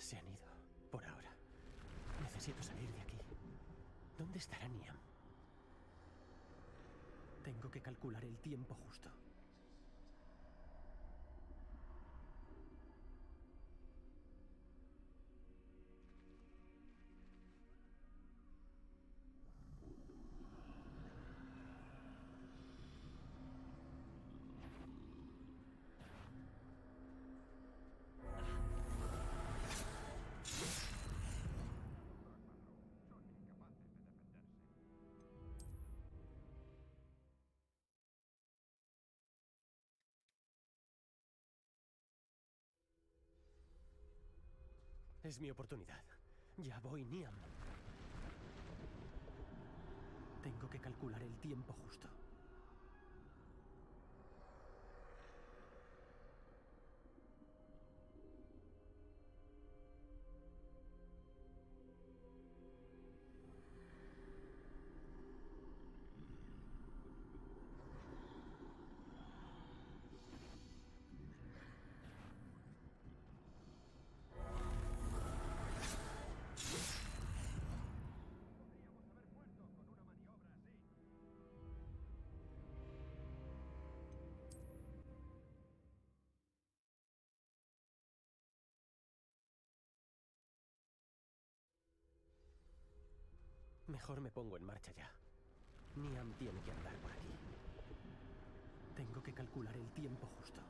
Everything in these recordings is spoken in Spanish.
Se han ido, por ahora. Necesito salir de aquí. ¿Dónde estará Niam? Tengo que calcular el tiempo justo. Es mi oportunidad. Ya voy, Niam. Tengo que calcular el tiempo justo. Mejor me pongo en marcha ya. Niam tiene que andar por aquí. Tengo que calcular el tiempo justo.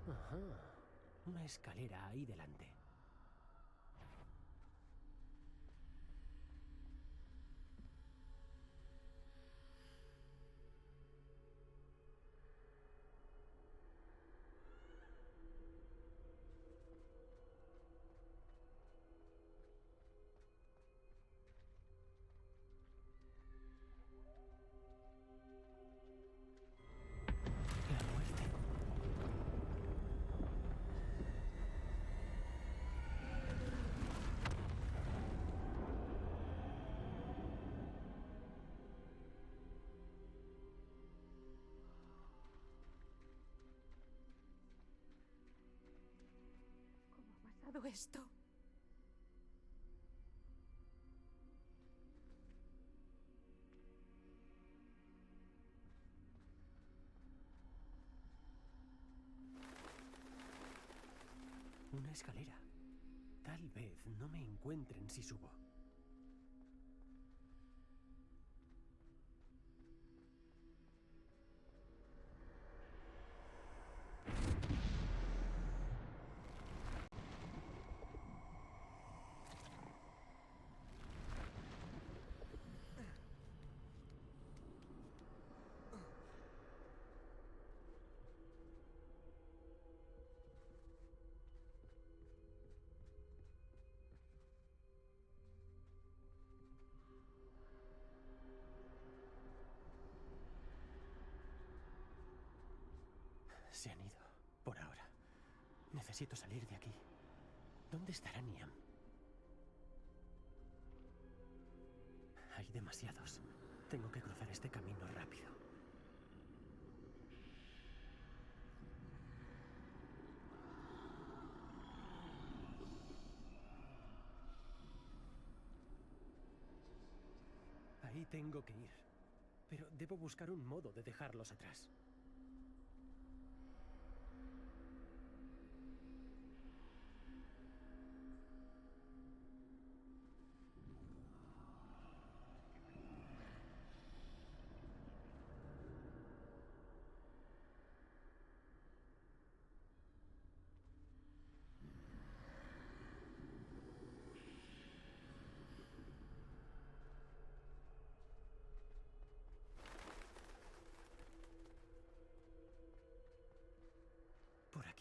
Ajá. Una escalera ahí delante. La muerte. ¿Cómo ha pasado esto? Una escalera. Tal vez no me encuentren si subo. Se han ido, por ahora. Necesito salir de aquí. ¿Dónde estará Niam? Hay demasiados. Tengo que cruzar este camino rápido. Ahí tengo que ir. Pero debo buscar un modo de dejarlos atrás.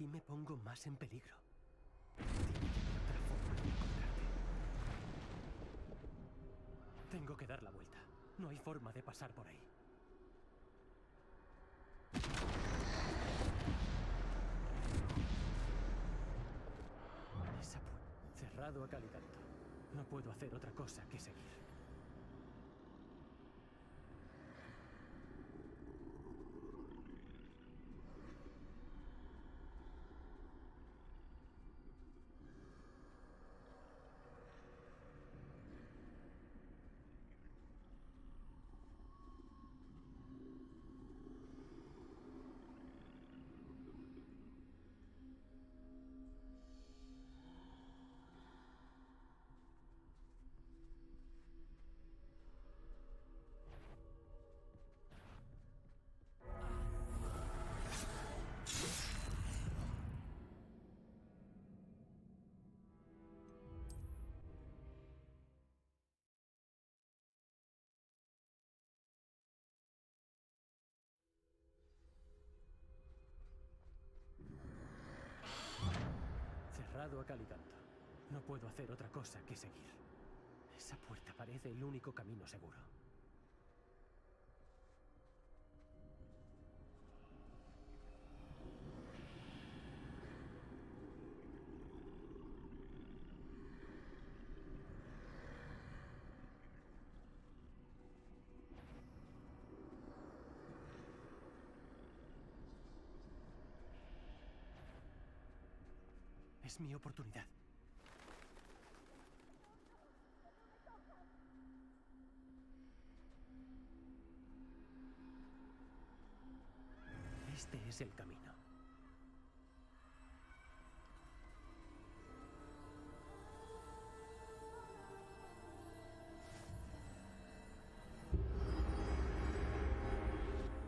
aquí me pongo más en peligro. Tiene que haber otra forma de encontrarte. Tengo que dar la vuelta. No hay forma de pasar por ahí. Esa cerrado a cal y canto. No puedo hacer otra cosa que seguir. Cerrado a cal y canto. No puedo hacer otra cosa que seguir. Esa puerta parece el único camino seguro. Es mi oportunidad. Este es el camino.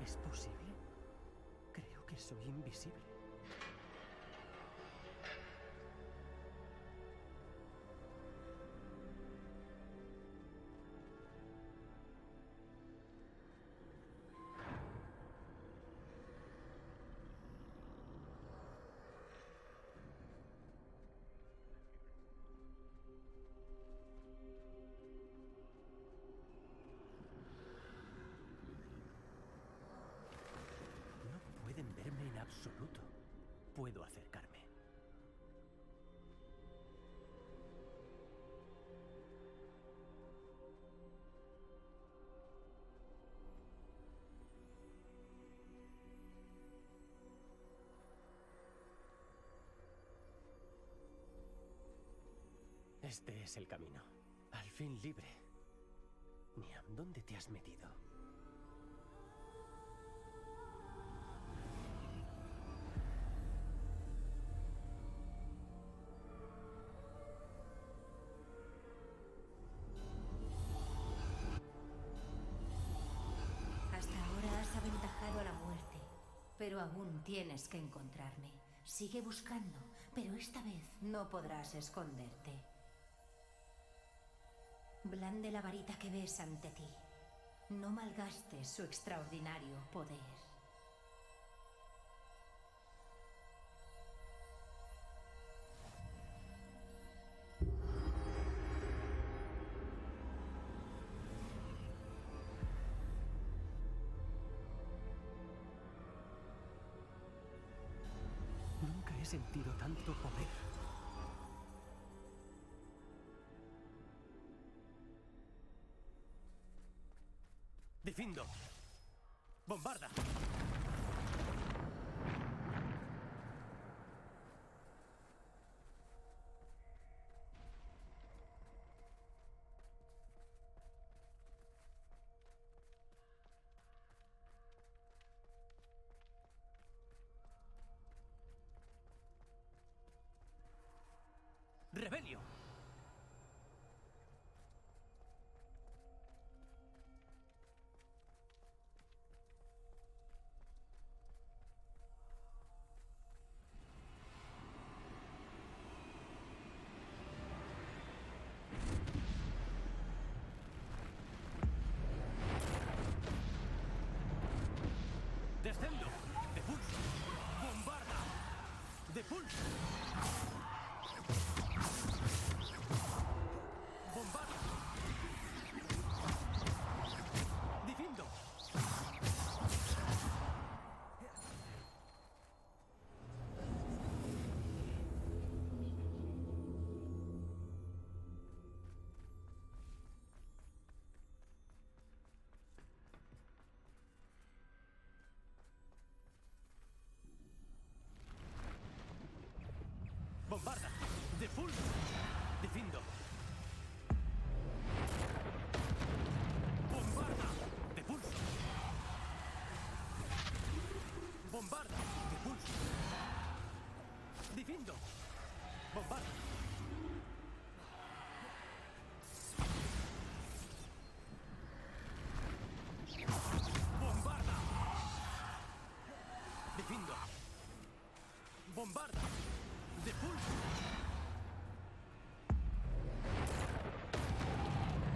¿Es posible? Creo que soy invisible. No pueden verme en absoluto. Puedo acercarme. Este es el camino. Al fin libre. Niam, ¿dónde te has metido? Hasta ahora has aventajado a la muerte, pero aún tienes que encontrarme. Sigue buscando, pero esta vez no podrás esconderte. Blande la varita que ves ante ti. No malgastes su extraordinario poder. Nunca he sentido tanto poder. Difindo. Bombarda. Rebelio. Bombarda. Bombarda. Defiendo. Bombarda. Depulso.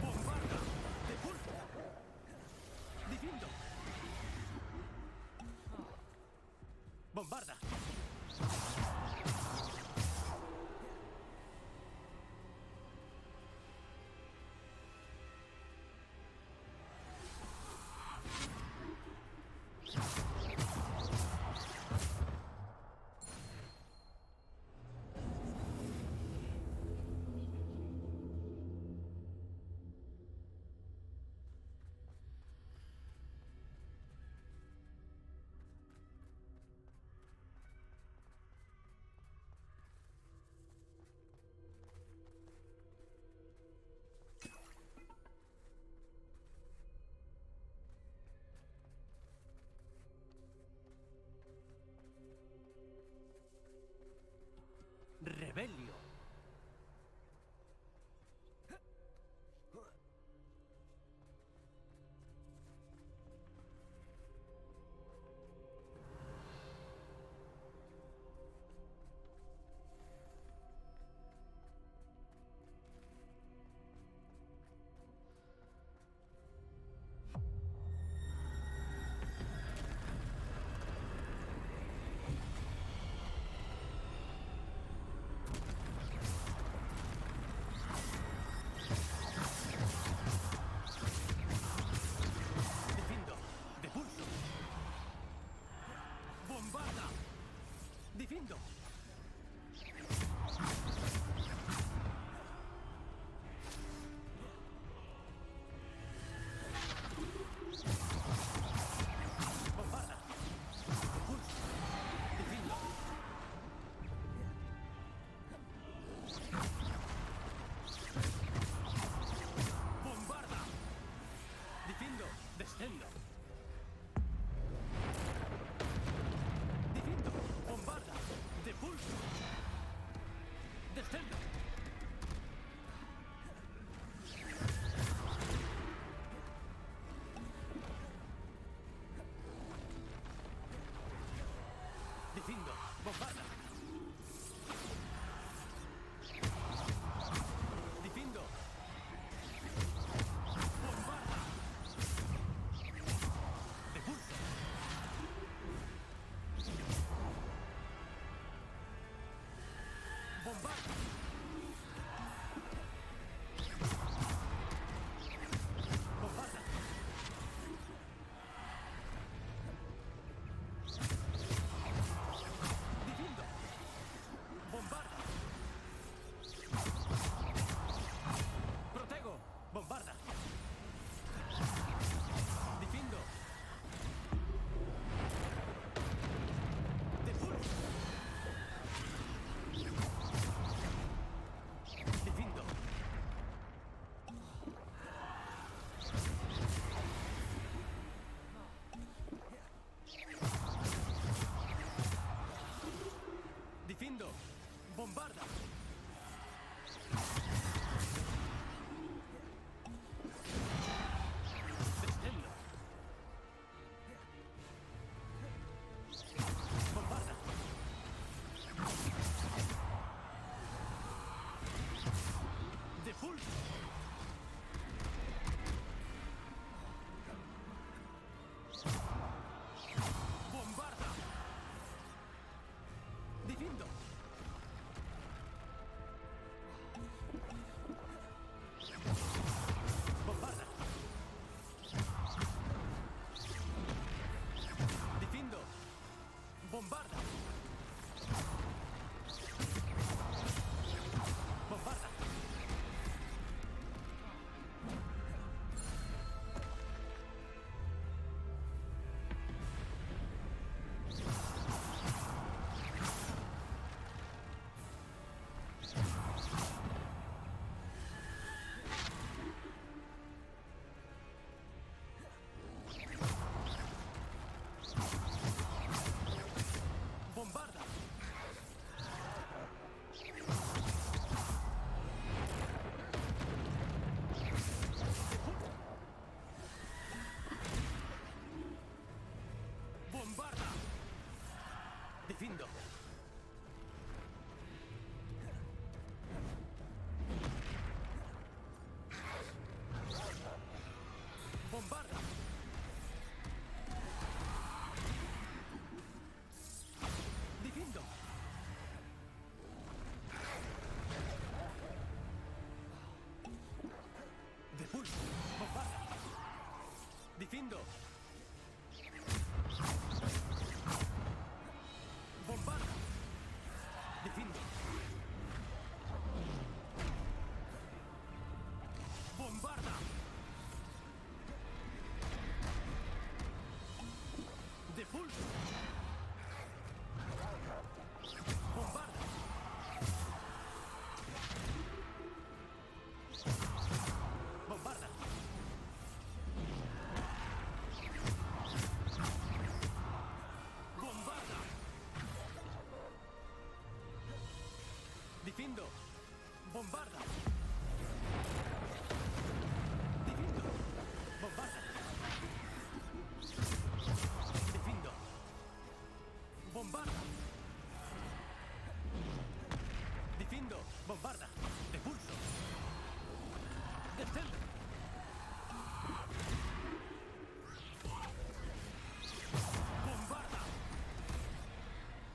Bombarda. Depulso. Defiendo. Bombarda. Rebelio. Defiendo. Depulso. Bombarda. Defiendo. Bombarda. Depulso. Defiendo. Bombarda. Defiendo. Descendo. Defiendo. Bombarda. Depulso. Descendo. Defiendo. Bombarda. Defiendo. Bombarda. ¡Bombarda! ¡Difindo! ¡Depulso! ¡Bombarda! ¡Difindo! ¡Bombarda! ¡Difindo! ¡Bombarda! ¡Depulso! ¡Bombarda! ¡Bombarda! ¡Bombarda! ¡Difindo! ¡Bombarda! ¡Difindo! ¡Bombarda! ¡Difindo! ¡Bombarda! ¡Difindo! ¡Bombarda! ¡Depulso! ¡Descendo! ¡Bombarda!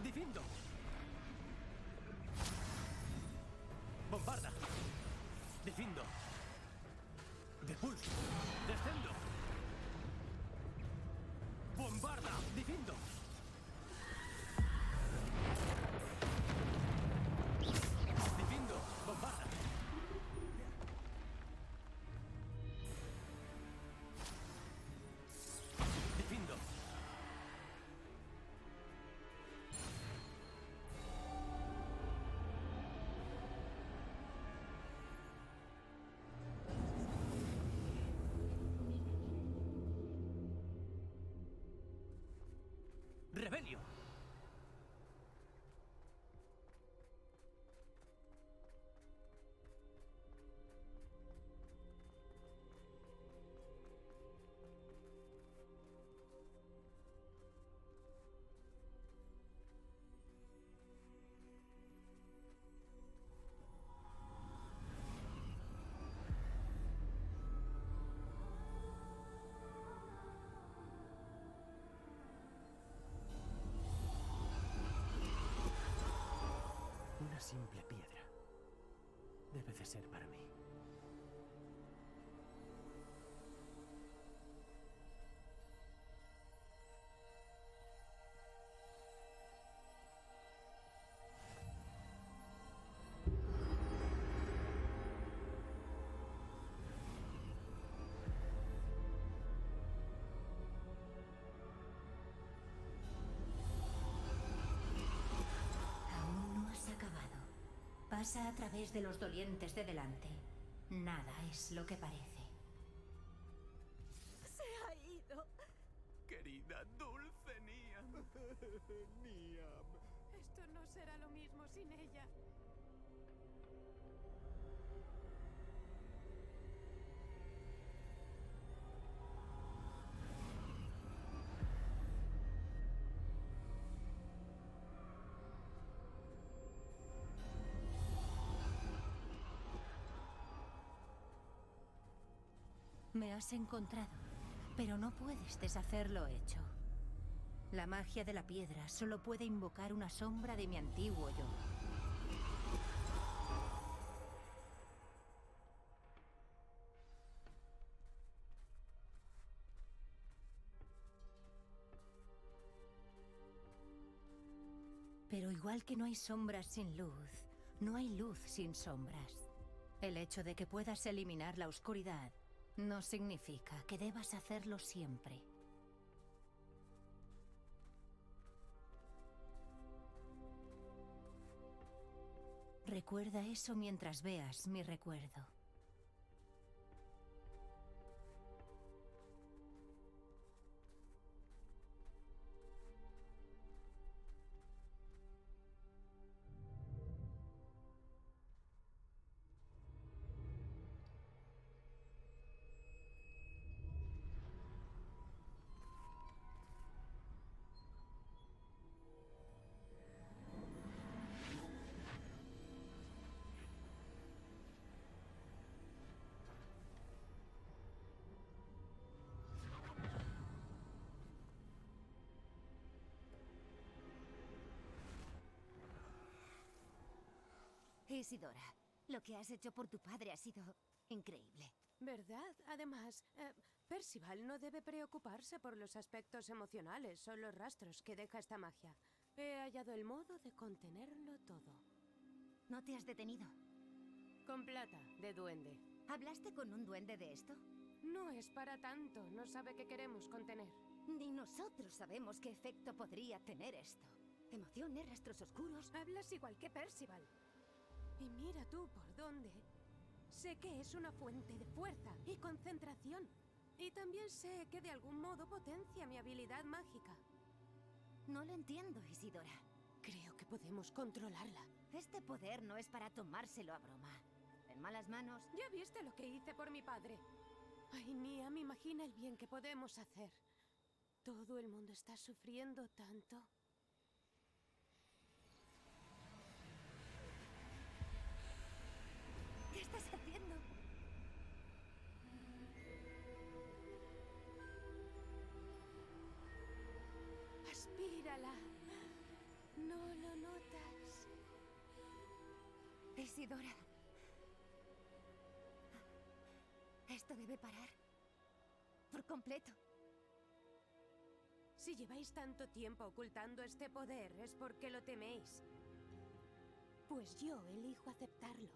¡Difindo! ¡Bombarda! ¡Difindo! ¡Depulso! ¡Descendo! ¡Bombarda! ¡Difindo! ¡Difindo! ¡Bombarda! ¡Difindo! ¡Rebelio! Una simple piedra. Debe de ser para mí. Aún no has acabado. Pasa a través de los dolientes de delante. Nada es lo que parece. Se ha ido. Querida, dulce Niam. Niam. Esto no será lo mismo sin ella. Me has encontrado, pero no puedes deshacer lo hecho. La magia de la piedra solo puede invocar una sombra de mi antiguo yo. Pero igual que no hay sombras sin luz, no hay luz sin sombras. El hecho de que puedas eliminar la oscuridad no significa que debas hacerlo siempre. Recuerda eso mientras veas mi recuerdo. Isidora, lo que has hecho por tu padre ha sido increíble. ¿Verdad? Además, Percival no debe preocuparse por los aspectos emocionales o los rastros que deja esta magia. He hallado el modo de contenerlo todo. ¿No te has detenido? Con plata, de duende. ¿Hablaste con un duende de esto? No es para tanto, no sabe qué queremos contener. Ni nosotros sabemos qué efecto podría tener esto. Emociones, rastros oscuros... Hablas igual que Percival. Y mira tú por dónde. Sé que es una fuente de fuerza y concentración. Y también sé que de algún modo potencia mi habilidad mágica. No lo entiendo, Isidora. Creo que podemos controlarla. Este poder no es para tomárselo a broma. En malas manos... Ya viste lo que hice por mi padre. Ay, Nia, me imagina el bien que podemos hacer. Todo el mundo está sufriendo tanto. ¿Qué estás haciendo? Aspírala. ¿No lo notas? Isidora. Esto debe parar. Por completo. Si lleváis tanto tiempo ocultando este poder es porque lo teméis. Pues yo elijo aceptarlo.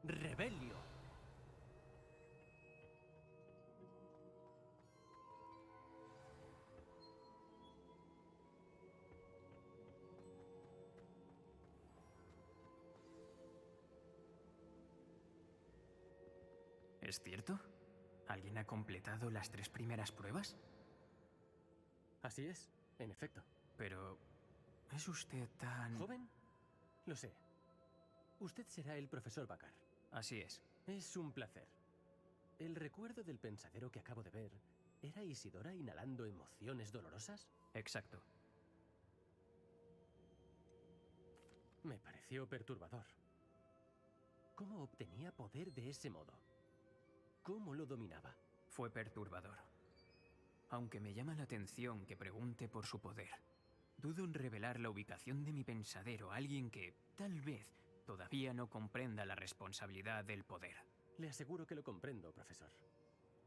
¡Rebelio! ¿Es cierto? ¿Alguien ha completado las 3 primeras pruebas? Así es, en efecto. Pero... ¿es usted tan...? ¿Joven? Lo sé. Usted será el profesor Bakar. Así es. Es un placer. ¿El recuerdo del pensadero que acabo de ver era Isidora inhalando emociones dolorosas? Exacto. Me pareció perturbador. ¿Cómo obtenía poder de ese modo? ¿Cómo lo dominaba? Fue perturbador. Aunque me llama la atención que pregunte por su poder, dudo en revelar la ubicación de mi pensadero a alguien que, tal vez, todavía no comprenda la responsabilidad del poder. Le aseguro que lo comprendo, profesor.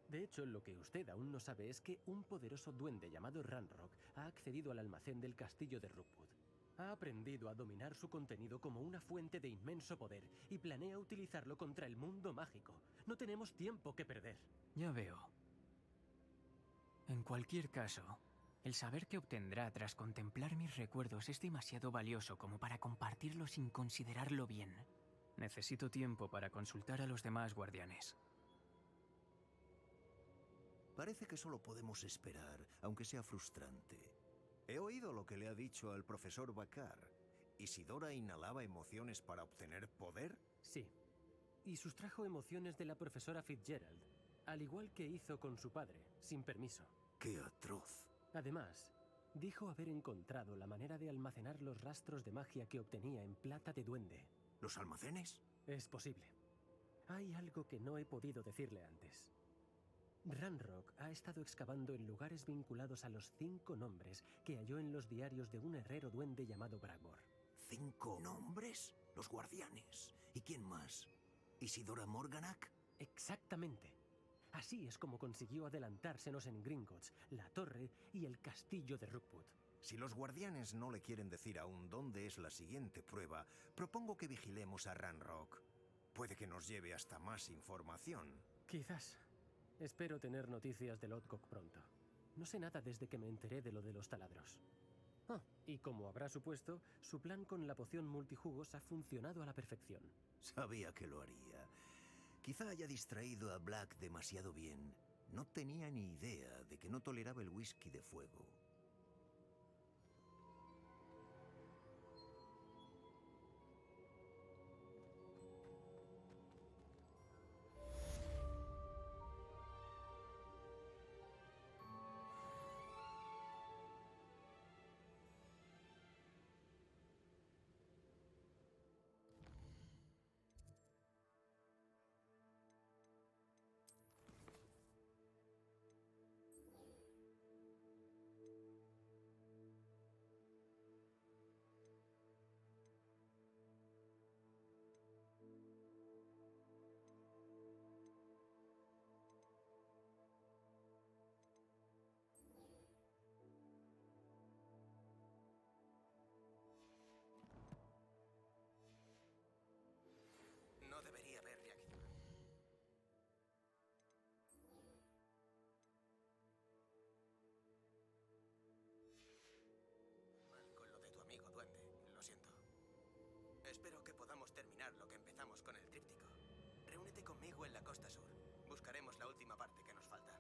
De hecho, lo que usted aún no sabe es que un poderoso duende llamado Ranrock ha accedido al almacén del castillo de Rookwood. Ha aprendido a dominar su contenido como una fuente de inmenso poder y planea utilizarlo contra el mundo mágico. No tenemos tiempo que perder. Ya veo. En cualquier caso, el saber que obtendrá tras contemplar mis recuerdos es demasiado valioso como para compartirlo sin considerarlo bien. Necesito tiempo para consultar a los demás guardianes. Parece que solo podemos esperar, aunque sea frustrante. He oído lo que le ha dicho al profesor Bakar. ¿Isidora inhalaba emociones para obtener poder? Sí. Y sustrajo emociones de la profesora Fitzgerald, al igual que hizo con su padre, sin permiso. ¡Qué atroz! Además, dijo haber encontrado la manera de almacenar los rastros de magia que obtenía en plata de duende. ¿Los almacenes? Es posible. Hay algo que no he podido decirle antes. Ranrock ha estado excavando en lugares vinculados a los 5 nombres que halló en los diarios de un herrero duende llamado Bragmore. ¿5 nombres? Los guardianes. ¿Y quién más? ¿Isidora Morganach? Exactamente. Así es como consiguió adelantársenos en Gringotts, la torre y el castillo de Rookwood. Si los guardianes no le quieren decir aún dónde es la siguiente prueba, propongo que vigilemos a Ranrock. Puede que nos lleve hasta más información. Quizás. Espero tener noticias de Lodgok pronto. No sé nada desde que me enteré de lo de los taladros. Ah, y como habrá supuesto, su plan con la poción multijugos ha funcionado a la perfección. Sabía que lo haría. Quizá haya distraído a Black demasiado bien. No tenía ni idea de que no toleraba el whisky de fuego. No debería haber reacción. Mal con lo de tu amigo duende, lo siento. Espero que podamos terminar lo que empezamos con el tríptico. Reúnete conmigo en la costa sur. Buscaremos la última parte que nos falta.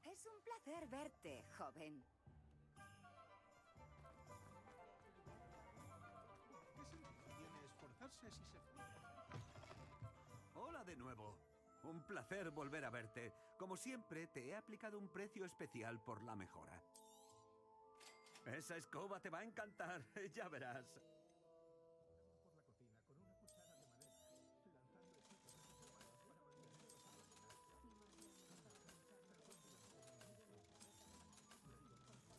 Es un placer verte, joven. ¿Qué sentido tiene esforzarse si se frustra? Hola de nuevo. Un placer volver a verte. Como siempre, te he aplicado un precio especial por la mejora. Esa escoba te va a encantar, ya verás. Por la cocina con una cuchara de madera, lanzando hechizos desiguales para volverlos a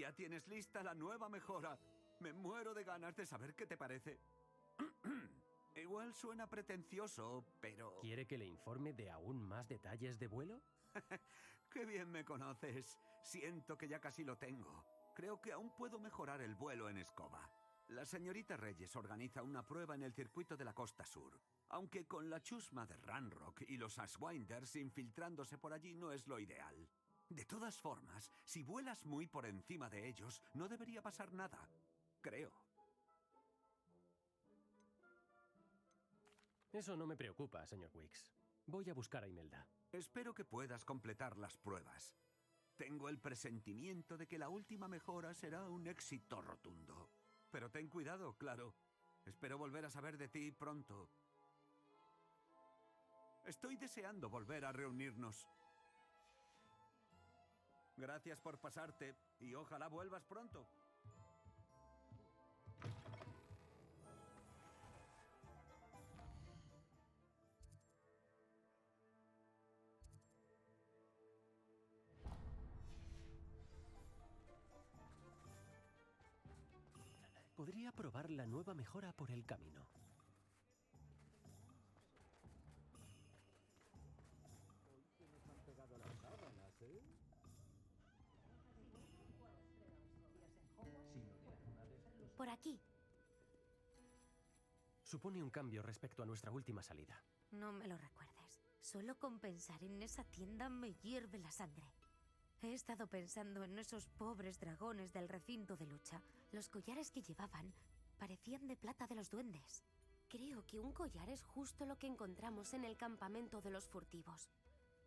Ya tienes lista la nueva mejora. Me muero de ganas de saber qué te parece. Igual suena pretencioso, pero... ¿Quiere que le informe de aún más detalles de vuelo? ¡Qué bien me conoces! Siento que ya casi lo tengo. Creo que aún puedo mejorar el vuelo en escoba. La señorita Reyes organiza una prueba en el circuito de la costa sur. Aunque con la chusma de Ranrock y los Ashwinders infiltrándose por allí no es lo ideal. De todas formas, si vuelas muy por encima de ellos, no debería pasar nada. Creo. Eso no me preocupa, señor Wicks. Voy a buscar a Imelda. Espero que puedas completar las pruebas. Tengo el presentimiento de que la última mejora será un éxito rotundo. Pero ten cuidado, claro. Espero volver a saber de ti pronto. Estoy deseando volver a reunirnos. Gracias por pasarte y ojalá vuelvas pronto. Podría probar la nueva mejora por el camino. por aquí. Supone un cambio respecto a nuestra última salida. No me lo recuerdes. Solo con pensar en esa tienda me hierve la sangre. He estado pensando en esos pobres dragones del recinto de lucha. Los collares que llevaban parecían de plata de los duendes. Creo que un collar es justo lo que encontramos en el campamento de los furtivos.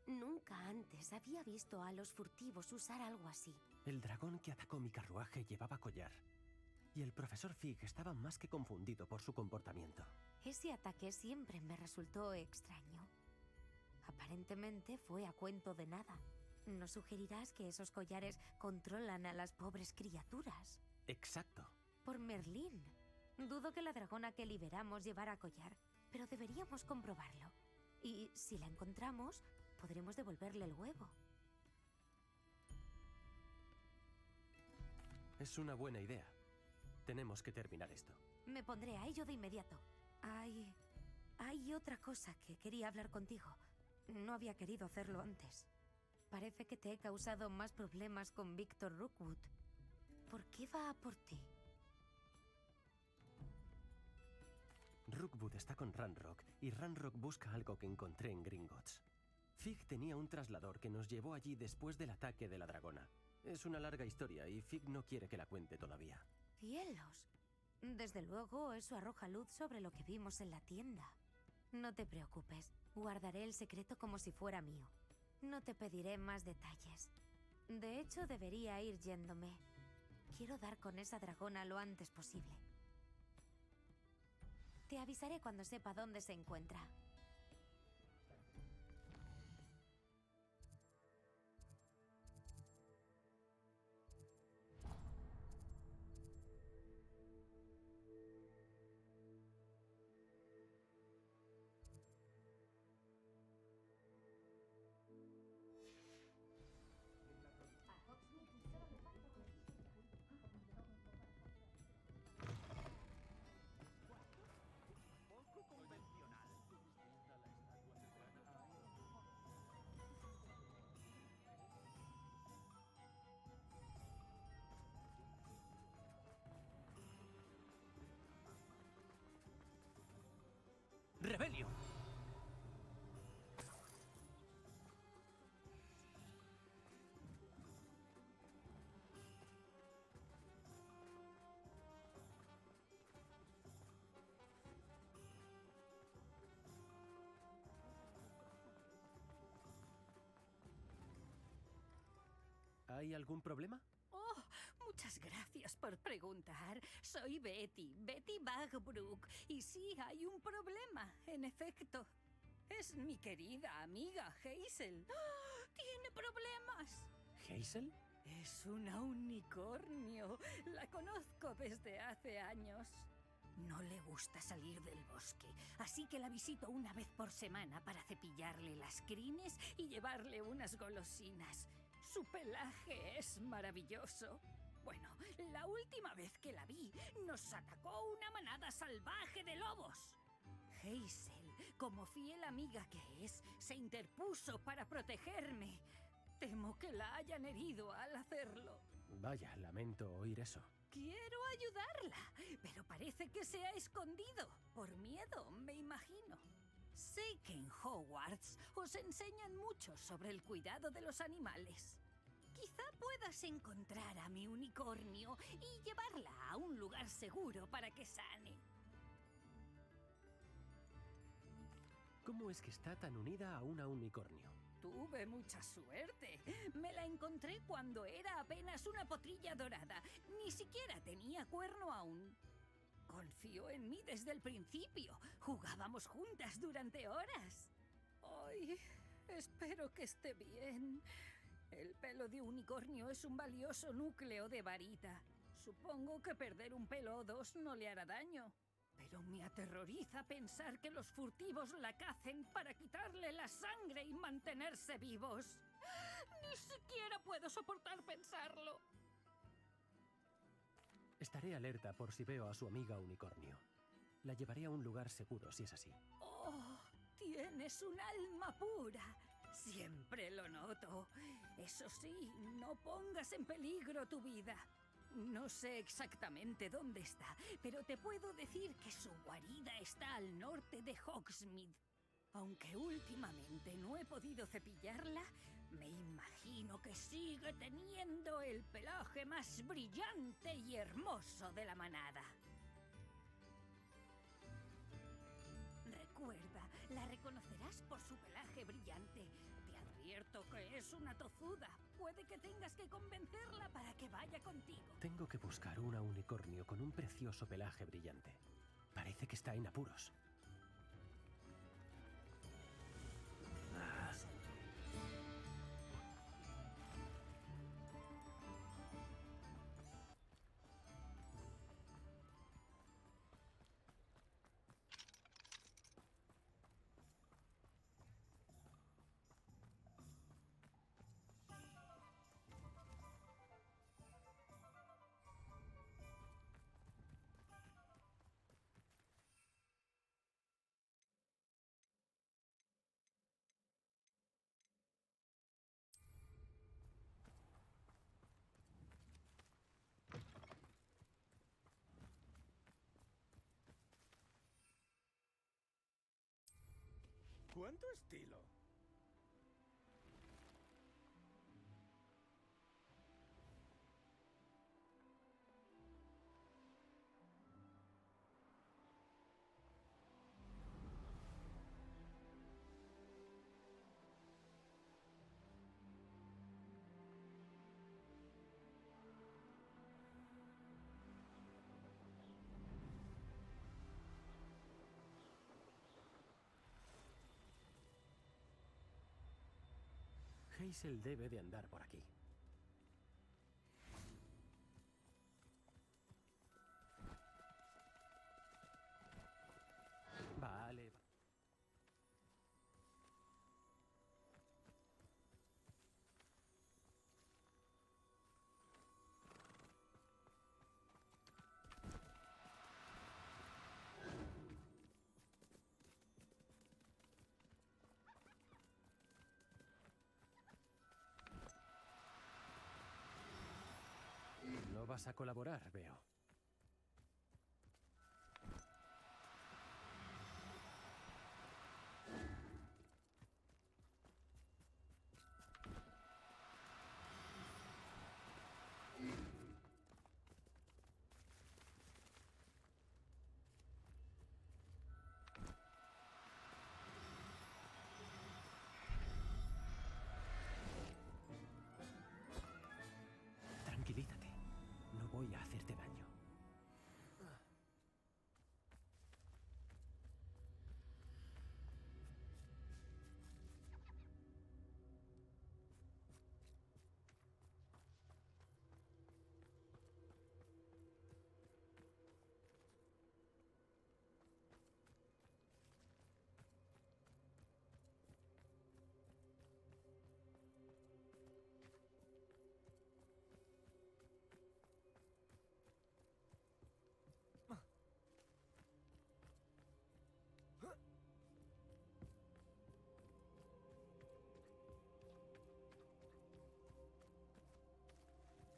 Nunca antes había visto a los furtivos usar algo así. El dragón que atacó mi carruaje llevaba collar. Y el profesor Fig estaba más que confundido por su comportamiento. Ese ataque siempre me resultó extraño. Aparentemente fue a cuento de nada. ¿No sugerirás que esos collares controlan a las pobres criaturas? Exacto. Por Merlín. Dudo que la dragona que liberamos llevara collar, pero deberíamos comprobarlo. Y si la encontramos, podremos devolverle el huevo. Es una buena idea. Tenemos que terminar esto. Me pondré a ello de inmediato. Hay otra cosa que quería hablar contigo. No había querido hacerlo antes. Parece que te he causado más problemas con Victor Rookwood. ¿Por qué va a por ti? Rookwood está con Ranrock y Ranrock busca algo que encontré en Gringotts. Fig tenía un traslador que nos llevó allí después del ataque de la dragona. Es una larga historia y Fig no quiere que la cuente todavía. ¡Cielos! Desde luego, eso arroja luz sobre lo que vimos en la tienda. No te preocupes, guardaré el secreto como si fuera mío. No te pediré más detalles. De hecho, debería ir yéndome. Quiero dar con esa dragona lo antes posible. Te avisaré cuando sepa dónde se encuentra. ¡Rebelio! ¿Hay algún problema? Oh, muchas gracias por preguntar. Soy Betty Bagbrook. Y sí, hay un problema, en efecto. Es mi querida amiga Hazel. ¡Oh! ¡Tiene problemas! ¿Hazel? Es una unicornio. La conozco desde hace años. No le gusta salir del bosque, así que la visito una vez por semana para cepillarle las crines y llevarle unas golosinas. Su pelaje es maravilloso. Bueno, la última vez que la vi, nos atacó una manada salvaje de lobos. Hazel, como fiel amiga que es, se interpuso para protegerme. Temo que la hayan herido al hacerlo. Vaya, lamento oír eso. Quiero ayudarla, pero parece que se ha escondido. Por miedo, me imagino. Sé que en Hogwarts os enseñan mucho sobre el cuidado de los animales. Quizá puedas encontrar a mi unicornio y llevarla a un lugar seguro para que sane. ¿Cómo es que está tan unida a una unicornio? Tuve mucha suerte. Me la encontré cuando era apenas una potrilla dorada. Ni siquiera tenía cuerno aún. Confió en mí desde el principio. Jugábamos juntas durante horas. Ay, espero que esté bien. El pelo de unicornio es un valioso núcleo de varita. Supongo que perder un pelo o dos no le hará daño. Pero me aterroriza pensar que los furtivos la cacen para quitarle la sangre y mantenerse vivos. Ni siquiera puedo soportar pensarlo. Estaré alerta por si veo a su amiga unicornio. La llevaré a un lugar seguro si es así. Oh, tienes un alma pura. Siempre lo noto. Eso sí, no pongas en peligro tu vida. No sé exactamente dónde está, pero te puedo decir que su guarida está al norte de Hogsmeade. Aunque últimamente no he podido cepillarla, me imagino que sigue teniendo el pelaje más brillante y hermoso de la manada. Recuerda, la reconocerás por su pelaje brillante. Te advierto que es una tozuda. Puede que tengas que convencerla para que vaya contigo. Tengo que buscar una unicornio con un precioso pelaje brillante. Parece que está en apuros. ¿Cuánto estilo? Hazel debe de andar por aquí. Vale. No vas a colaborar, veo. Tranquilízate. No voy a hacerte daño.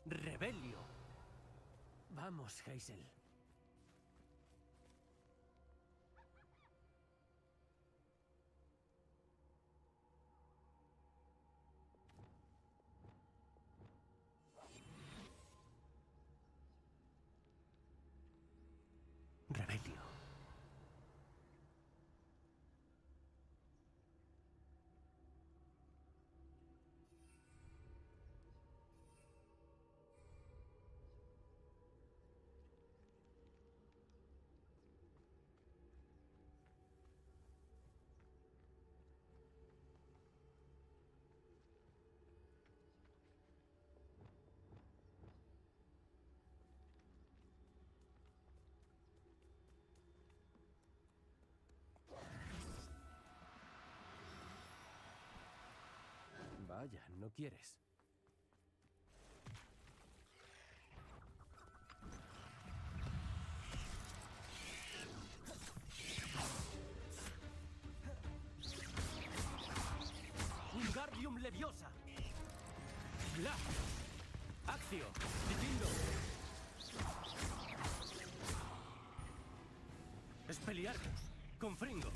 ¡Rebelio! Vamos, Hazel. Rebelio. Vaya, no quieres. Wingardium Leviosa. Bla. Accio. Difindo. ¡Expelliarmus! ¡Confringo!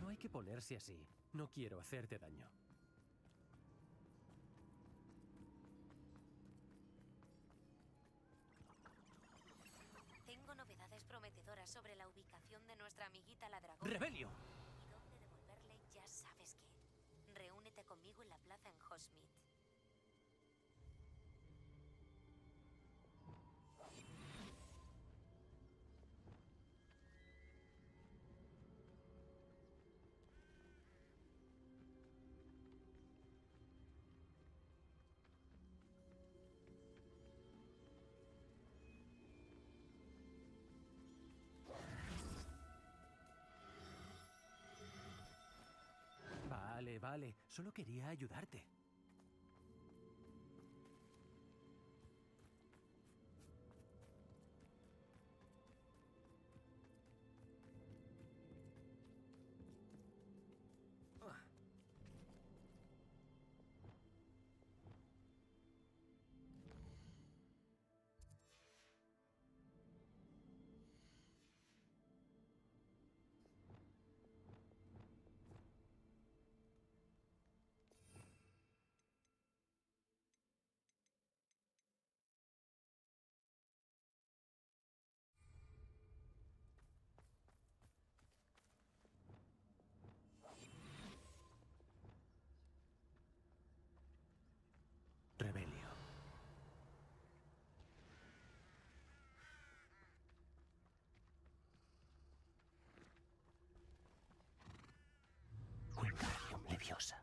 No hay que ponerse así. No quiero hacerte daño. Tengo novedades prometedoras sobre la ubicación de nuestra amiguita la dragona. ¡Rebelio! Y dónde devolverle ya sabes qué. Reúnete conmigo en la plaza en Hogsmeade. Vale, vale. Solo quería ayudarte. Rebelio. Wingardium Leviosa.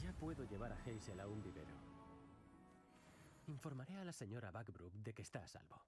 Ya puedo llevar a Hazel a un vivero. Informaré a la señora Buckbrook de que está a salvo.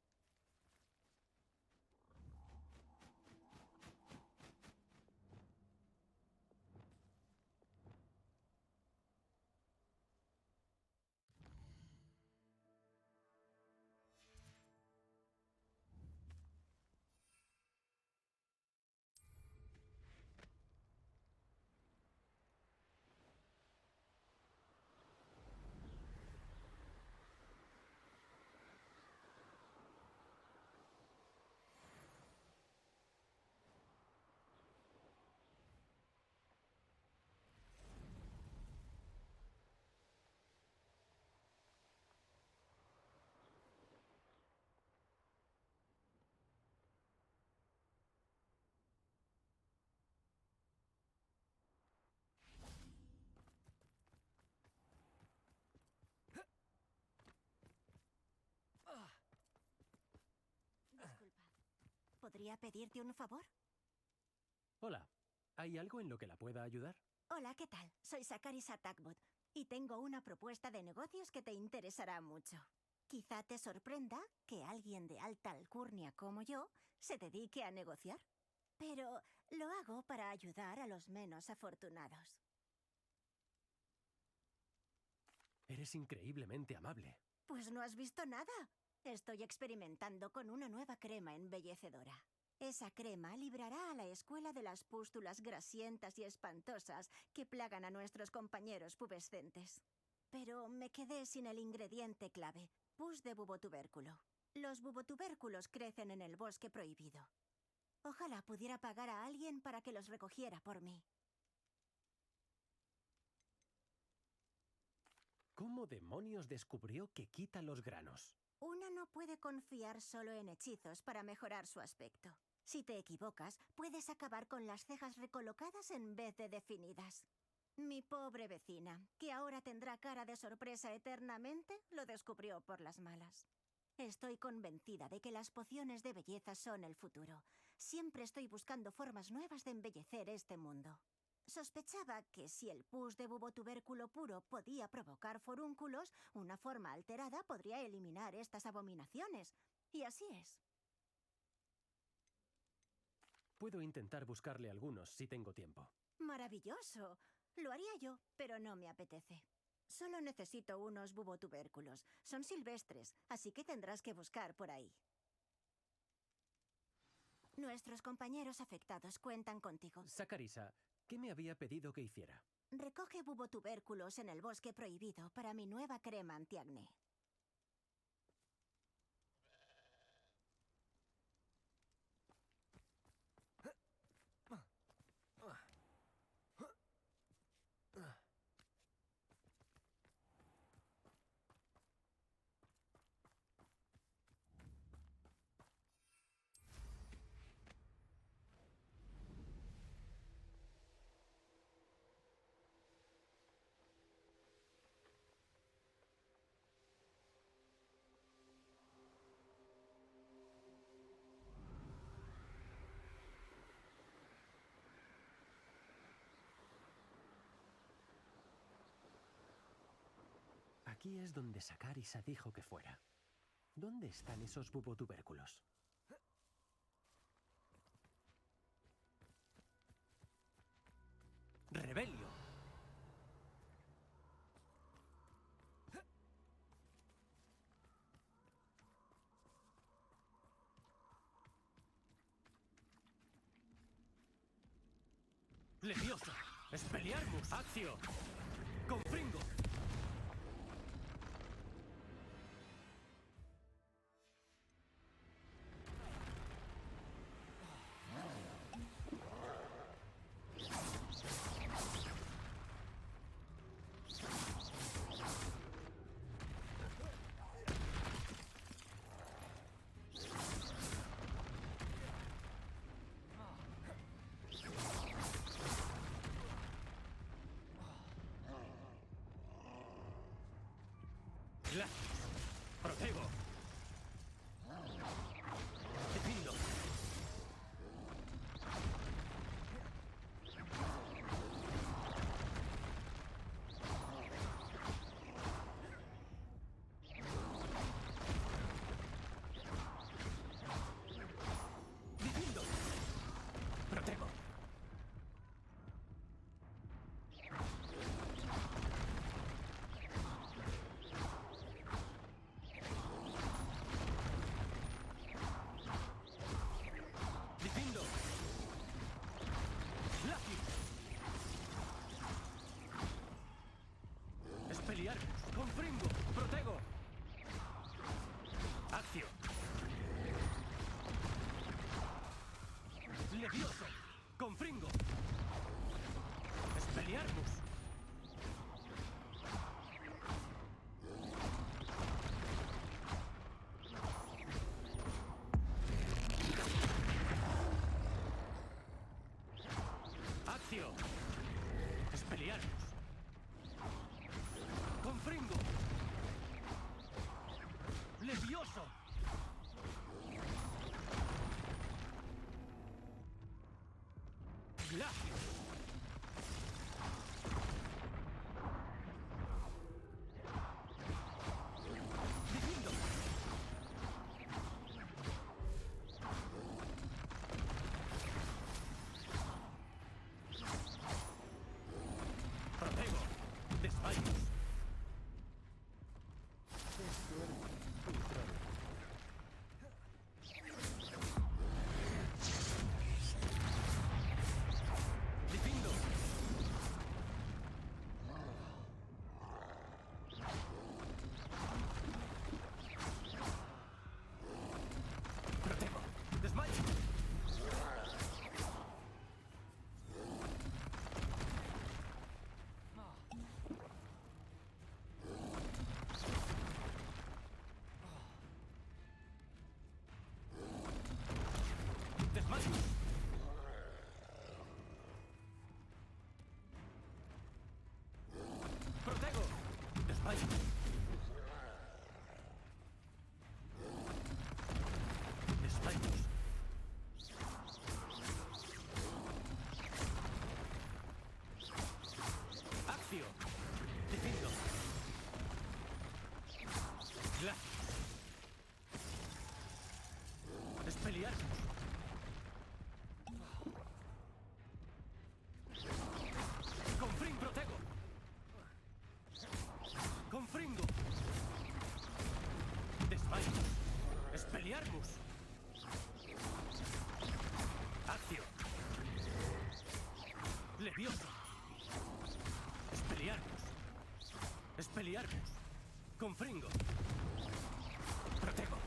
¿Podría pedirte un favor? Hola. ¿Hay algo en lo que la pueda ayudar? Hola, ¿qué tal? Soy Zachary Satakbot y tengo una propuesta de negocios que te interesará mucho. Quizá te sorprenda que alguien de alta alcurnia como yo se dedique a negociar. Pero lo hago para ayudar a los menos afortunados. Eres increíblemente amable. Pues no has visto nada. Estoy experimentando con una nueva crema embellecedora. Esa crema librará a la escuela de las pústulas grasientas y espantosas que plagan a nuestros compañeros pubescentes. Pero me quedé sin el ingrediente clave, pus de bubotubérculo. Los bubotubérculos crecen en el bosque prohibido. Ojalá pudiera pagar a alguien para que los recogiera por mí. ¿Cómo demonios descubrió que quita los granos? Una no puede confiar solo en hechizos para mejorar su aspecto. Si te equivocas, puedes acabar con las cejas recolocadas en vez de definidas. Mi pobre vecina, que ahora tendrá cara de sorpresa eternamente, lo descubrió por las malas. Estoy convencida de que las pociones de belleza son el futuro. Siempre estoy buscando formas nuevas de embellecer este mundo. Sospechaba que si el pus de bubotubérculo puro podía provocar forúnculos, una forma alterada podría eliminar estas abominaciones. Y así es. Puedo intentar buscarle algunos si tengo tiempo. ¡Maravilloso! Lo haría yo, pero no me apetece. Solo necesito unos bubotubérculos. Son silvestres, así que tendrás que buscar por ahí. Nuestros compañeros afectados cuentan contigo. Sakarisa, ¿qué me había pedido que hiciera? Recoge bubotubérculos en el bosque prohibido para mi nueva crema antiacné. Aquí es donde Sakarisa dijo que fuera. ¿Dónde están esos bubotubérculos? ¡Rebelio! ¡Leviosa! ¡Expelliarmus! ¡Accio! ¡Confringo! ¡Protego! ¡Defindo! ¡Defindo! ¡Protego! ¡Expelliarmus! ¡Confringo! ¡Protego! ¡Accio! ¡Levioso! ¡Confringo! ¡Expelliarmus! ¡Accio! ¡Expelliarmus! ¡Confringo! ¡Levioso! ¡Glacio! ¡Divindo! ¡Protego! ¡Desmayos! ¡Expelliarmus! ¡Confring protego! ¡Confringo! ¡Desmayo! ¡Expelliarmus! ¡Accio! ¡Levioso! ¡Expelliarmus! ¡Expelliarmus! ¡Confringo! ¡Protego!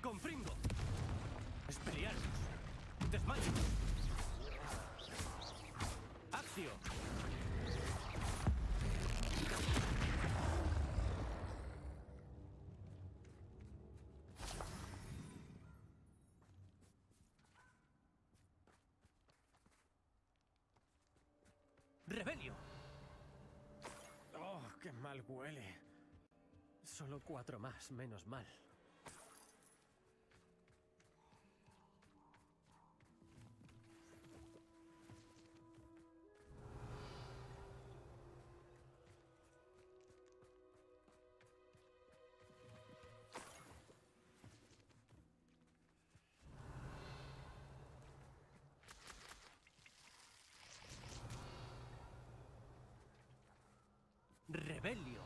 ¡Confringo! ¡Expelliarmus! ¡Desmayo! ¡Accio! ¡Rebelio! ¡Oh, qué mal huele! Solo 4 más, menos mal. ¡Rebelio!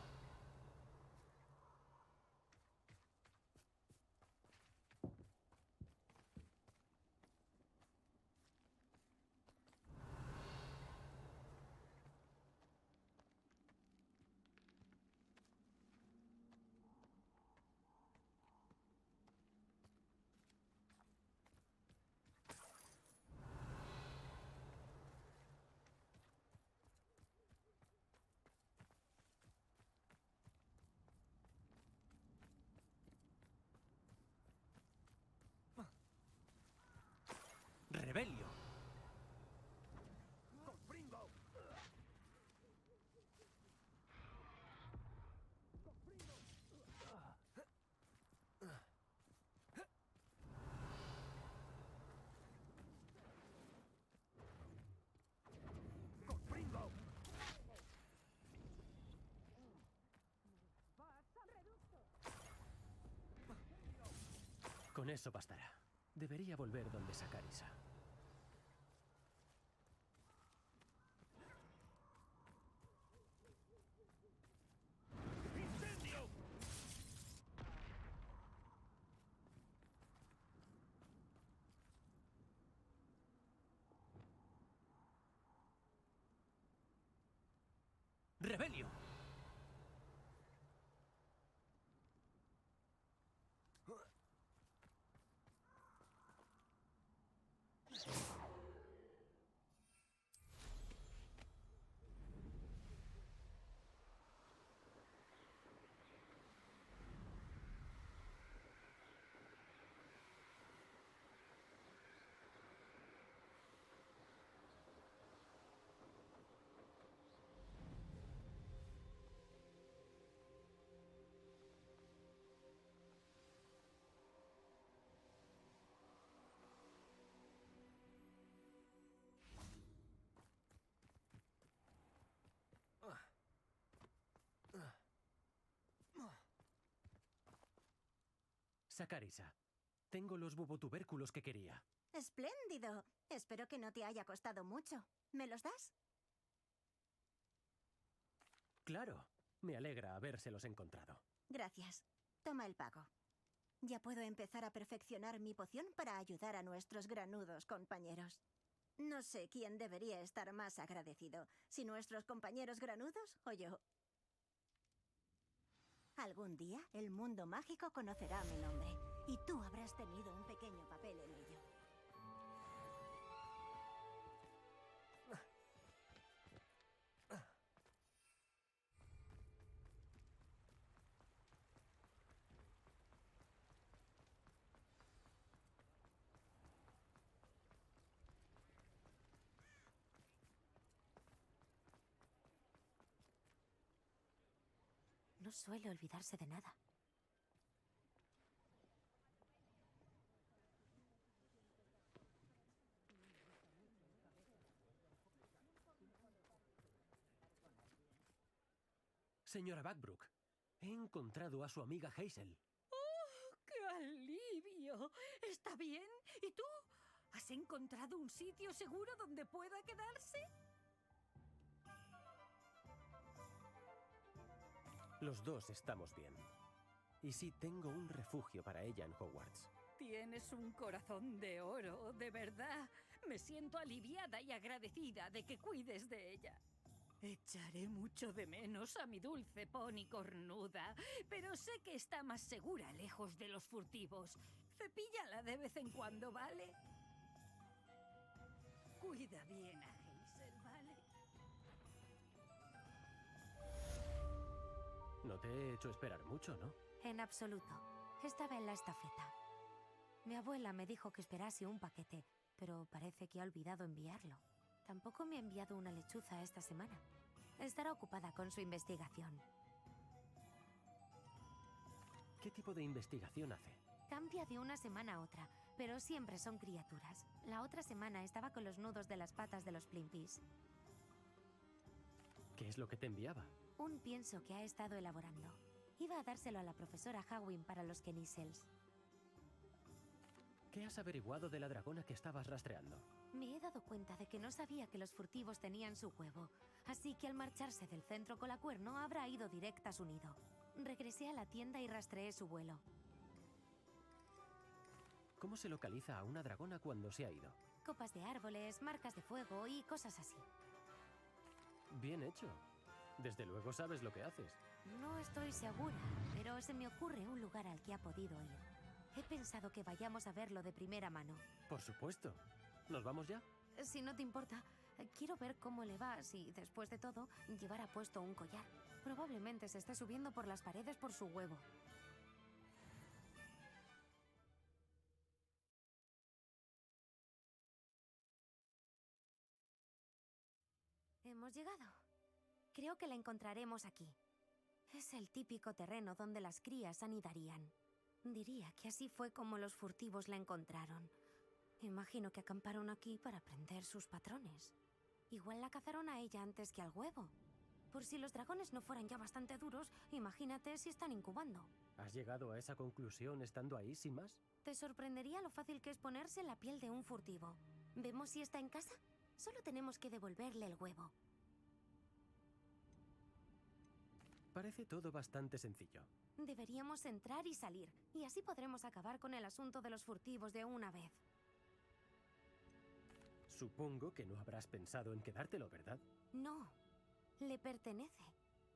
¡Rebelio! Con eso bastará. Debería volver donde Sakarisa. ¡Rebelio! Sakarisa, tengo los bubotubérculos que quería. ¡Espléndido! Espero que no te haya costado mucho. ¿Me los das? Claro, me alegra habérselos encontrado. Gracias. Toma el pago. Ya puedo empezar a perfeccionar mi poción para ayudar a nuestros granudos compañeros. No sé quién debería estar más agradecido, si nuestros compañeros granudos o yo. Algún día el mundo mágico conocerá mi nombre, y tú habrás tenido un pequeño papel en ello. No suele olvidarse de nada. Señora Buckbrook, he encontrado a su amiga Hazel. ¡Oh, qué alivio! ¿Está bien? ¿Y tú? ¿Has encontrado un sitio seguro donde pueda quedarse? Los dos estamos bien. Y sí, tengo un refugio para ella en Hogwarts. Tienes un corazón de oro, de verdad. Me siento aliviada y agradecida de que cuides de ella. Echaré mucho de menos a mi dulce pony cornuda, pero sé que está más segura lejos de los furtivos. Cepíllala de vez en cuando, ¿vale? Cuida bien a Hazel, ¿vale? No te he hecho esperar mucho, ¿no? En absoluto. Estaba en la estafeta. Mi abuela me dijo que esperase un paquete, pero parece que ha olvidado enviarlo. Tampoco me ha enviado una lechuza esta semana. Estará ocupada con su investigación. ¿Qué tipo de investigación hace? Cambia de una semana a otra, pero siempre son criaturas. La otra semana estaba con los nudos de las patas de los Plimpies. ¿Qué es lo que te enviaba? Un pienso que ha estado elaborando. Iba a dárselo a la profesora Hawin para los Kenisels. ¿Qué has averiguado de la dragona que estabas rastreando? Me he dado cuenta de que no sabía que los furtivos tenían su huevo, así que al marcharse del centro Colacuerno habrá ido directa a su nido. Regresé a la tienda y rastreé su vuelo. ¿Cómo se localiza a una dragona cuando se ha ido? Copas de árboles, marcas de fuego y cosas así. Bien hecho. Desde luego sabes lo que haces. No estoy segura, pero se me ocurre un lugar al que ha podido ir. He pensado que vayamos a verlo de primera mano. Por supuesto. ¿Nos vamos ya? Si no te importa, quiero ver cómo le va si, después de todo, llevara puesto un collar. Probablemente se esté subiendo por las paredes por su huevo. Hemos llegado. Creo que la encontraremos aquí. Es el típico terreno donde las crías anidarían. Diría que así fue como los furtivos la encontraron. Imagino que acamparon aquí para aprender sus patrones. Igual la cazaron a ella antes que al huevo. Por si los dragones no fueran ya bastante duros, imagínate si están incubando. ¿Has llegado a esa conclusión estando ahí sin más? Te sorprendería lo fácil que es ponerse la piel de un furtivo. ¿Vemos si está en casa? Solo tenemos que devolverle el huevo. Parece todo bastante sencillo. Deberíamos entrar y salir, y así podremos acabar con el asunto de los furtivos de una vez. Supongo que no habrás pensado en quedártelo, ¿verdad? No, le pertenece.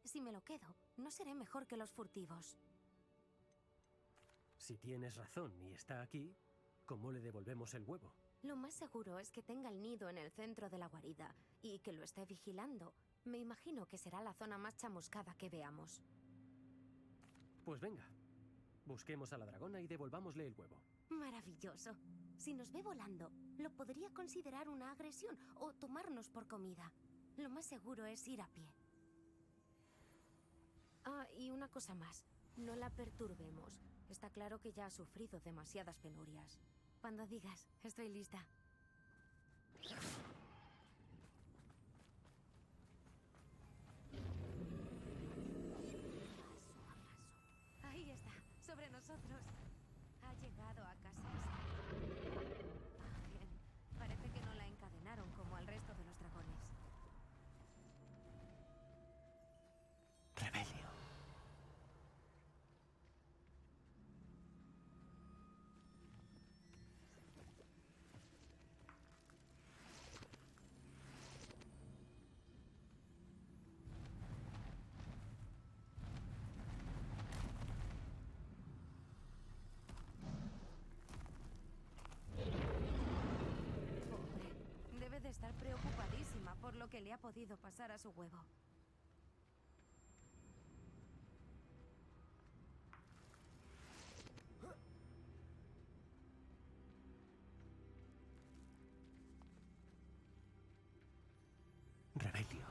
Si me lo quedo, no seré mejor que los furtivos. Si tienes razón y está aquí, ¿cómo le devolvemos el huevo? Lo más seguro es que tenga el nido en el centro de la guarida y que lo esté vigilando. Me imagino que será la zona más chamuscada que veamos. Pues venga, busquemos a la dragona y devolvámosle el huevo. Maravilloso. Si nos ve volando, lo podría considerar una agresión o tomarnos por comida. Lo más seguro es ir a pie. Ah, y una cosa más. No la perturbemos. Está claro que ya ha sufrido demasiadas penurias. Cuando digas, estoy lista. Ahí está, sobre nosotros. Ha llegado a casa. Bien, parece que no la encadenaron como al resto de los dragones. Rebelio. Debe de estar preocupadísima por lo que le ha podido pasar a su huevo. Rebelio.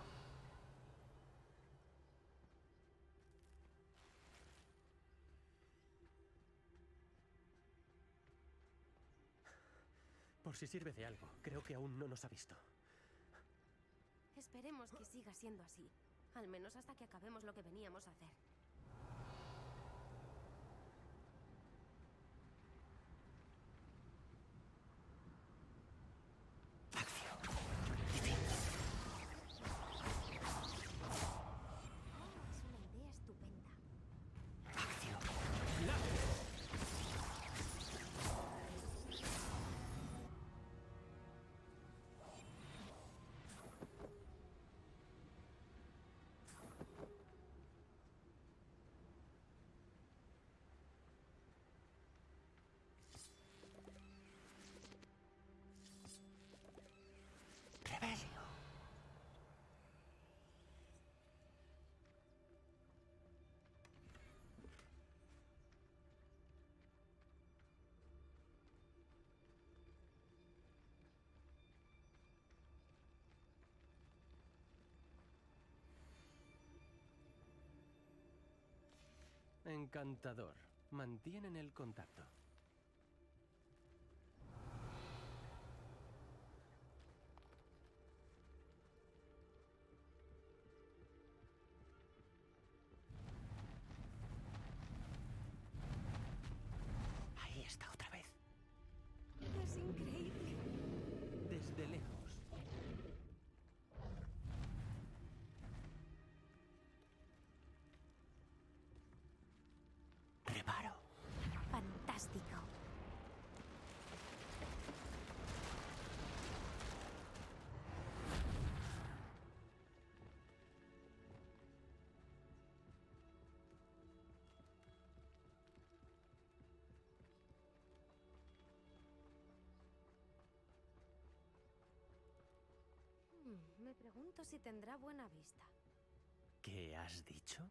Por si sirve de algo, creo que aún no nos ha visto. Esperemos que siga siendo así. Al menos hasta que acabemos lo que veníamos a hacer. Es una idea estupenda. Rebelio. Encantador. Mantienen el contacto. Ahí está otra vez. Es increíble. Desde lejos. Reparo. Fantástico. Me pregunto si tendrá buena vista. ¿Qué has dicho?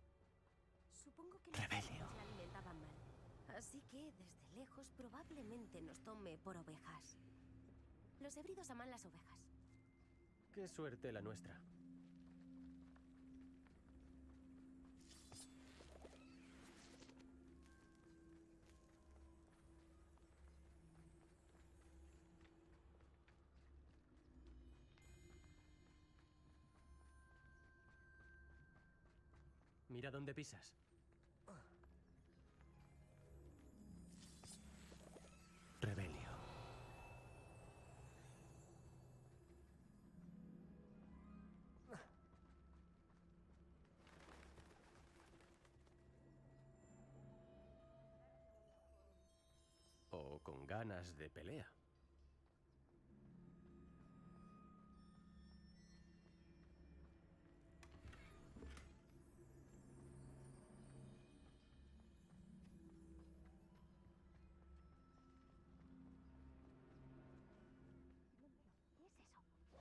Supongo que los Rebelio. cerdos la alimentaban mal. Así que, desde lejos, probablemente nos tome por ovejas. Los híbridos aman las ovejas. Qué suerte la nuestra. Mira dónde pisas. Rebelio. O con ganas de pelea.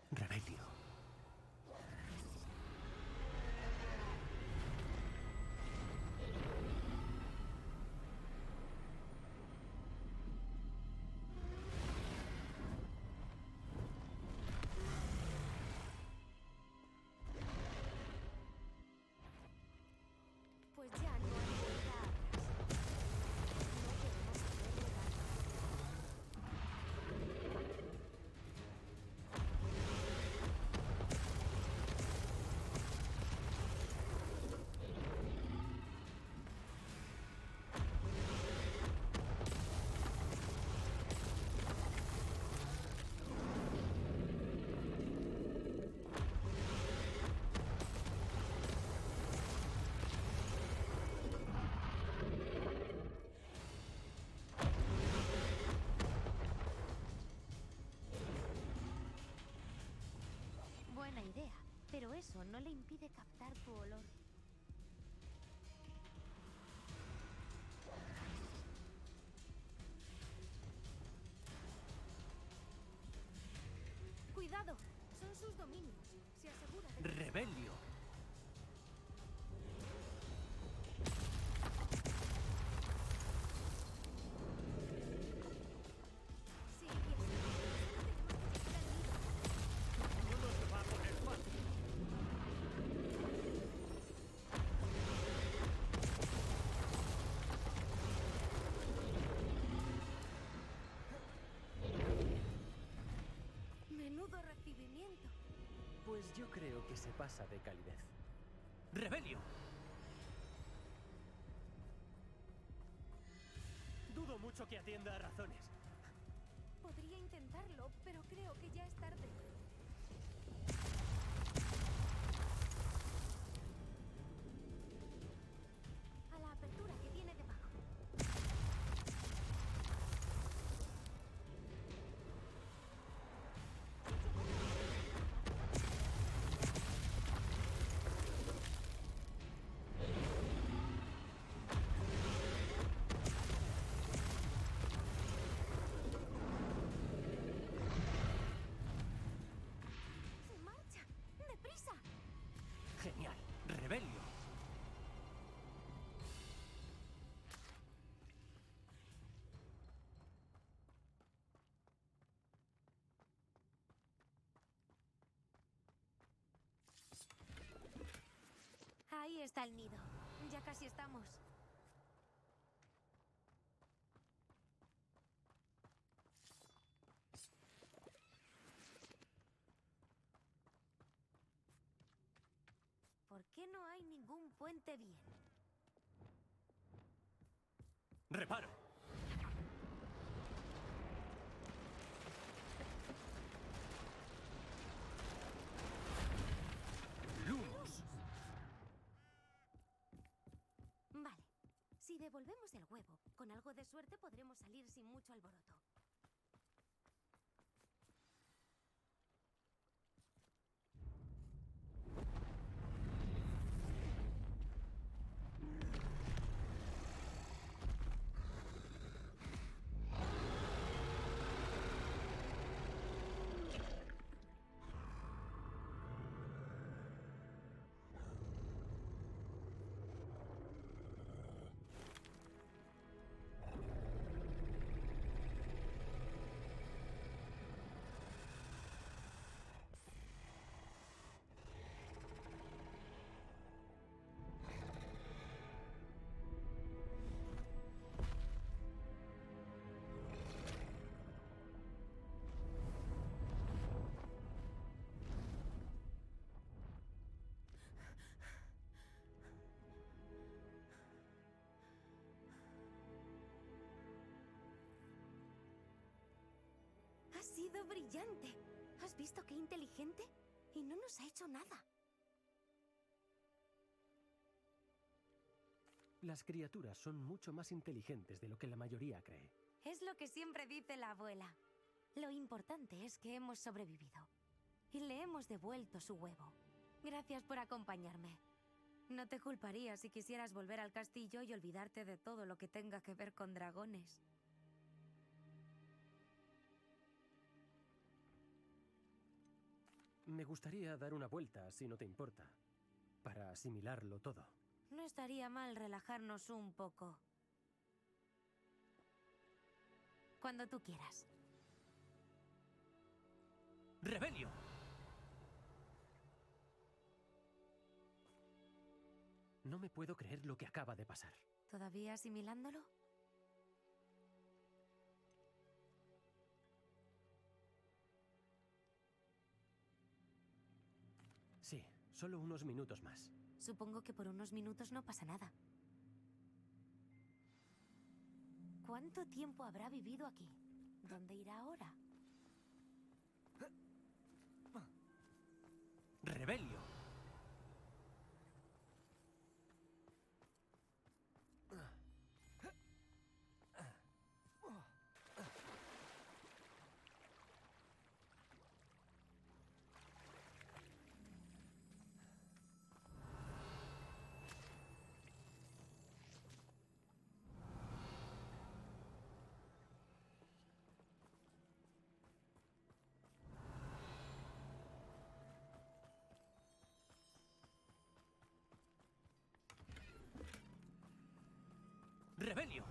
Rebelio. Pues ya no hay vuelta atrás. No podemos hacerle daño. Buena idea, pero eso no le impide captar tu olor. Cuidado, son sus dominios. Se asegura de... Rebelio. Sí, y así. Solo tenemos que llegar al nido. No nos va a poner fácil. Menudo recibimiento. Pues yo creo que se pasa de calidez. ¡Rebelio! Dudo mucho que atienda a razones. Podría intentarlo, pero creo que ya es tarde. A la apertura que tiene debajo. ¡Se marcha! ¡Deprisa! Genial. ¡Rebelio! Ahí está el nido. Ya casi estamos. ¿Por qué no hay ningún puente bien? ¡Reparo! ¡Lumos! Vale. Si devolvemos el huevo, con algo de suerte podremos salir sin mucho alboroto. Ha sido brillante. ¿Has visto qué inteligente? Y no nos ha hecho nada. Las criaturas son mucho más inteligentes de lo que la mayoría cree. Es lo que siempre dice la abuela. Lo importante es que hemos sobrevivido. Y le hemos devuelto su huevo. Gracias por acompañarme. No te culparía si quisieras volver al castillo y olvidarte de todo lo que tenga que ver con dragones. Me gustaría dar una vuelta, si no te importa, para asimilarlo todo. No estaría mal relajarnos un poco. Cuando tú quieras. ¡Rebelio! No me puedo creer lo que acaba de pasar. ¿Todavía asimilándolo? Sí, solo unos minutos más. Supongo que por unos minutos no pasa nada. ¿Cuánto tiempo habrá vivido aquí? ¿Dónde irá ahora? ¡Rebelio! ¡Rebelio!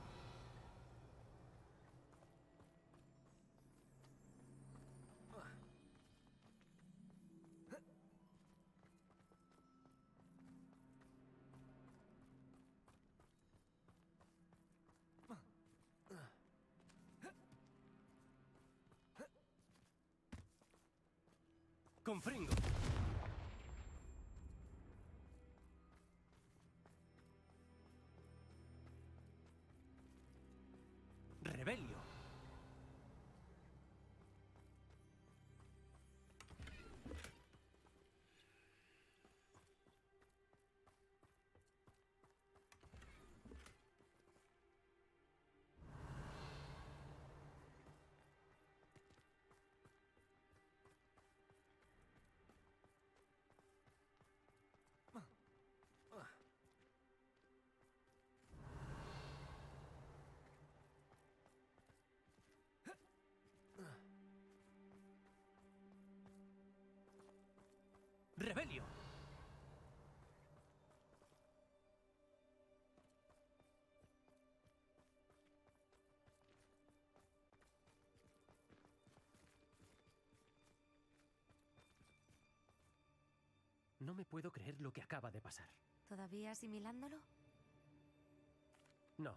Confringo. No me puedo creer lo que acaba de pasar. ¿Todavía asimilándolo? No.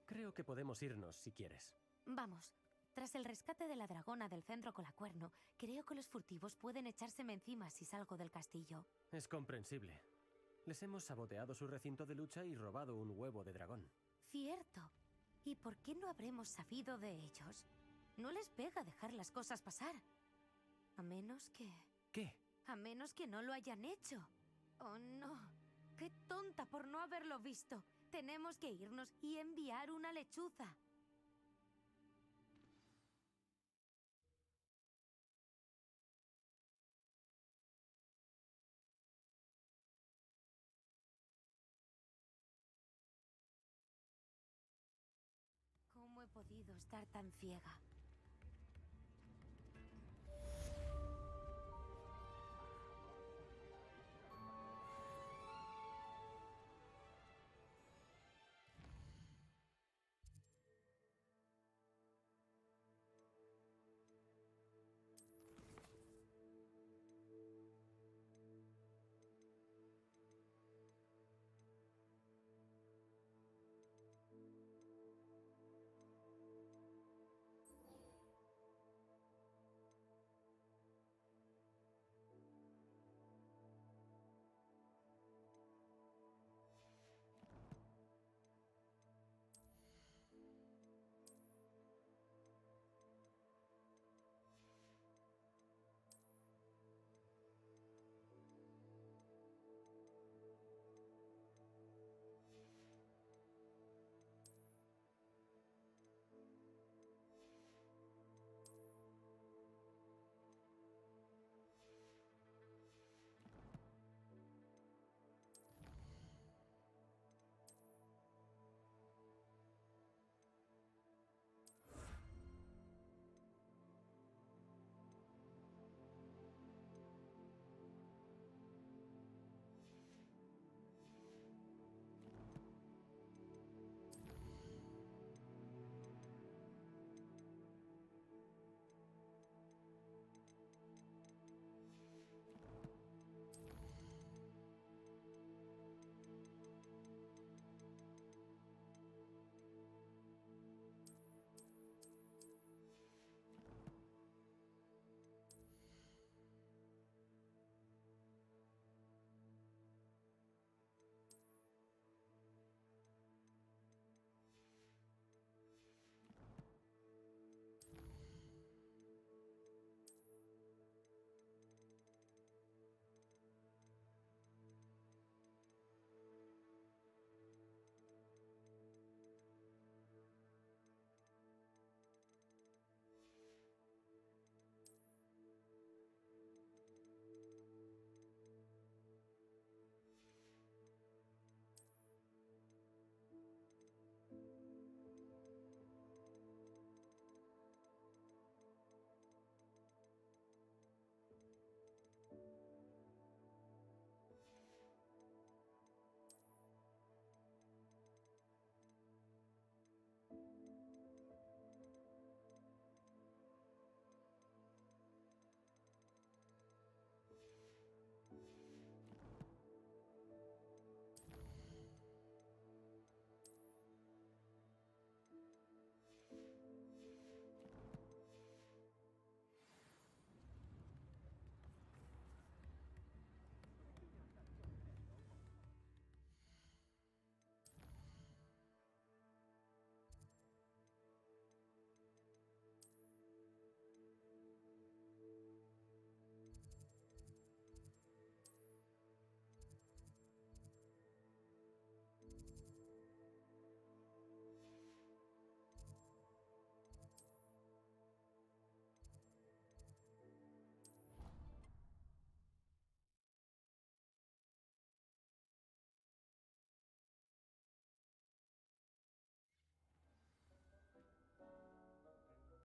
Creo que podemos irnos si quieres. Vamos. Tras el rescate de la dragona del centro colacuerno, creo que los furtivos pueden echárseme encima si salgo del castillo. Es comprensible. Les hemos saboteado su recinto de lucha y robado un huevo de dragón. Cierto. ¿Y por qué no habremos sabido de ellos? No les pega dejar las cosas pasar. A menos que... ¿Qué? A menos que no lo hayan hecho. Oh, no. ¡Qué tonta por no haberlo visto! Tenemos que irnos y enviar una lechuza. ¿Cómo he podido estar tan ciega?